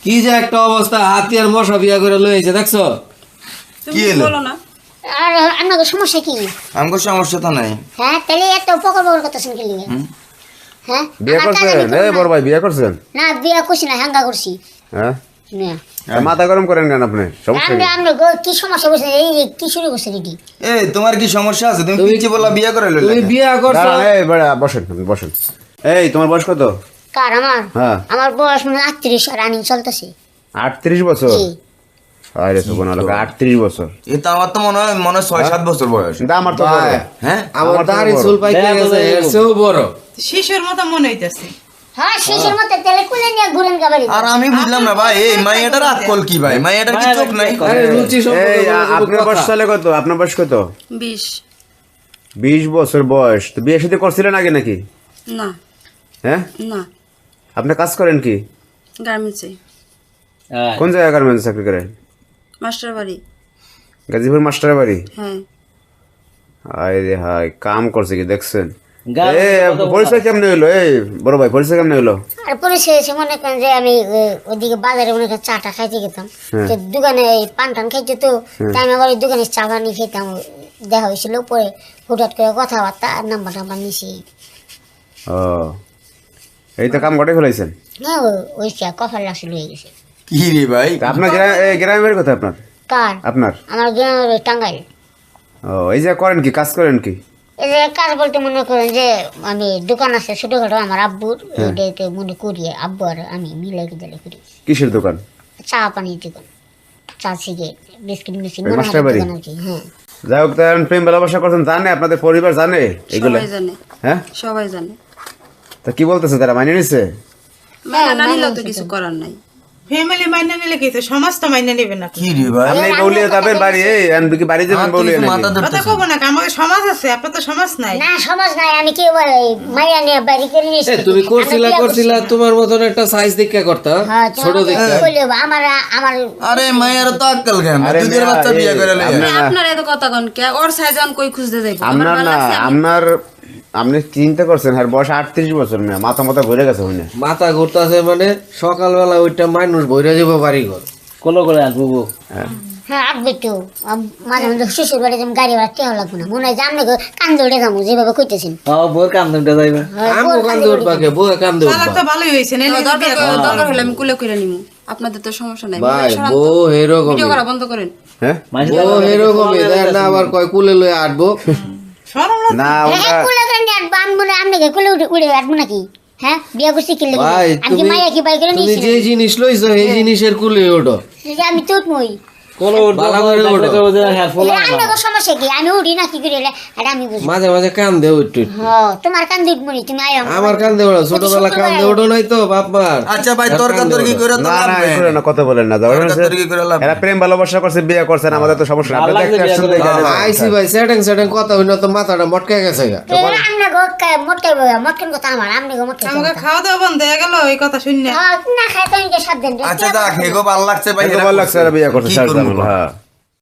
কি যে একটা অবস্থা, হাতি আর মশা বিয়া করে লইছে দেখছো? কি বলো না? আর আপনাদের সমস্যা কি? আমগো সমস্যা তো নাই। হ্যাঁ তাহলে এত পকর পকর করতেছেন কি লিগে? হ্যাঁ বিয়ে করছেন? বড় ভাই বিয়ে করছেন? না বিয়া করছি না, হাঙ্গা করছি। হ্যাঁ না মাথা গরম করেন কেন আপনি? সমস্যা কি? আমরা কি সমস্যা বলছেন? এই যে কি শুরু করছেন এটি? এই তোমার কি সমস্যা আছে? তুমি পিছে বলা বিয়ে করে লইলা। তুমি বিয়া করছো? দাঁড়ান, এই বড়া বসেন, বসেন। এই তোমার বয়স কত? কার আমার? হ্যাঁ আমার বয়স মানে 38 রানিং চলতেছে। 38 বছর? জি। আরে তো কোন লোক 38 বছর। এটা আমার তো মনে হয় 6-7 বছর বয়স। কিন্তু আমার তো ভাই, বড়। হ্যাঁ আমার দাড়ি চুল পাইতে গেছে, এর চেয়েও বড়। শিশুর মতো মনে হইতেছে। হ্যাঁ শেষের মতো তেলে কুলে নিয়ে ঘুরেন গাবাড়ি। আর আমি বুঝলাম না ভাই, এই মাইয়াটার আকল কি ভাই? মাইয়াটার কি চোখ নাই? আরে রুচি এই সম্পর্কে আপনার বয়স তাহলে কত? আপনার বয়স কত? 20 20 বছর বয়স। তো বিয়ে সাথে করছিলেন আগে নাকি? না হ্যাঁ না আপনি কাজ করেন কি? গার্মেন্টসে কোন জায়গায় গার্মেন্টস চাকরি করেন? মাস্টার বাড়ি। গাজীপুর মাস্টার বাড়ি? হ্যাঁ আরে হাই কাম করছে কি দেখছেন? পরিচয় কেমনে হইলো? এই বড় ভাই পরিচয় কেমনে হইলো? আর পরিচয় হয়েছে মনে করেন যে আমি ওদিকে বাজারে মনে করেন চাটা খাইতে গেতাম, তো দোকানে পান টান খাইতে, তো তাই আমি আবার ওই দোকানে চা বানিয়ে খেতাম। দেখা হয়েছিল পরে হুটহাট করে কথাবার্তা আর নাম্বার টাম্বার নিছি। ও এই তো কাম কটাই ফেলাইছেন? হ্যাঁ ওই চা কফার লাসি লয়ে গেছে। কি রে ভাই? তা আপনার গ্রামের বাড়ি কোথায় আপনার? কার? আপনার? আমার গ্রামের ওই টাঙ্গাইল। ও এই যে করেন কি, কাজ করেন কি? এই যে কাজ বলতে মনে করেন যে আমি দোকান আছে ছোটখাটো আমার আব্বুর, ওইটাতে মনে করি আব্বু আর আমি মিলে গেলে করি। কিসের দোকান? চা পানির দোকান, চা সিগারেট বিস্কিট মিষ্টি ওই মনে মাস্টার বাড়ি? দোকান আর কি। হ্যাঁ যাই হোক, তার প্রেম ভালোবাসা করছেন, জানে আপনাদের পরিবার জানে এগুলো? সবাই জানে, হ্যাঁ সবাই জানে। তা কি বলতেছে তারা, মাইনে নিছে? মাইনা না নিলেও তো কিছু করার নাই। ফ্যামিলি মাইনা নিলে কি তো সমাজ তো মাইনা নেবে না। কি রে ভাই? আপনি বউলিয়ে যাবেন বাড়ি? এই আপনি কি বাড়ি যাবেন বউলিয়ে নাকি? মাথা কথা ধরতেছে। কব না, আমাদের সমাজ আছে, আপনার তো সমাজ নাই। না সমাজ নাই, আমি কি মাইয়া নিয়ে বাড়ি করে নিয়েছি। তুমি করছিলা তোমার মতন একটা সাইজ দেখা করতা, ছোট দেখা। আমার আমার আরে মাইয়ার তো আকল কেন? আরে দুধের মিয়া, বাচ্চা বিয়ে করে লইয়া। আপনার- আপনার এত কথা কোন কে? ওর সাইজন কই খুঁজতে যাইবো? আপনার না, আপনার আপনি চিন্তা করছেন হ্যাঁ বয়স 38 বছর, মেয়ে মাথা মাথা ঘুরে গেছে হইনা। মাথা ঘুরতাছে মানে সকালবেলা ওইটা মানুষ বইরা যাবো বাড়ি ঘর কোলো করে আসবো। হ্যাঁ আসবে তো মাঝে মাঝে শ্বশুর বাড়ি যেমন গাড়ি ভাড়া কেউ লাগবে না, মনে হয় যে আপনি কান্দে উঠে যাবো যেভাবে কইতেছেন। বউর কান্দে যাইবে, আমও কান্দে উঠবাকে, বউ কান্দে উঠবা। তো ভালোই হইছে না, দরকার হলে আমি কুলে কইরা নিমু, আপনাদের তো সমস্যা নাই। ভাই বউ এরকম, ভিডিও করা বন্ধ করেন। হ্যাঁ বউ এরকমই না, আবার কয় কুলে লয়ে আটবো। না ওটা কুলে করে নিয়ে আসবো, আমি মনে আপনাকে কুলে উঠে উড়ে আসবো নাকি? হ্যাঁ বিয়ে করছি কি লেগে? ভাই আমি কি মাইয়া কি বাই করে তুমি নিয়েছি? যে জিনিস লইছো এই জিনিসের কুলে ওঠো, আমি তো উঠবই। ভালো করে ওঠো। আপনাকে সমস্যা কি? আমি উঠি না কি করে? এটা আমি বুঝি। মাঝে মাঝে কান্দে উঠতে, তোমার কান্দে উঠবো নি, তুমি আয় আমার কান্দে ওঠো, ছোটবেলা কান্দে ওঠো নাই তো বাপ মার। আচ্ছা ভাই, তর্কাতর্কি করে তো না লাভ না নাই। করে না, কথা বলেন না। তর্কাতর্কি করে লাভ এরা প্রেম ভালোবাসা করছে, বিয়ে করছেন, আমাদের তো সমস্যা নাই। আপনি দেখতে আসছেন দেখে আইসি ভাই, সেটিং কথা হইনা তো মাথাটা মটকে গেছে গা। মটকেন কথা আমার, আপনি গো মটকেন আমাকে খাওয়া দাওয়া বন্ধ হয়ে গেল এই কথা শুনে। না খাই তো 7 দিন। আচ্ছা দেখ, হেগো ভালো লাগছে ভাই। ভালো লাগছে, এরা বিয়ে করছে, কি স্যার করবো? হ্যাঁ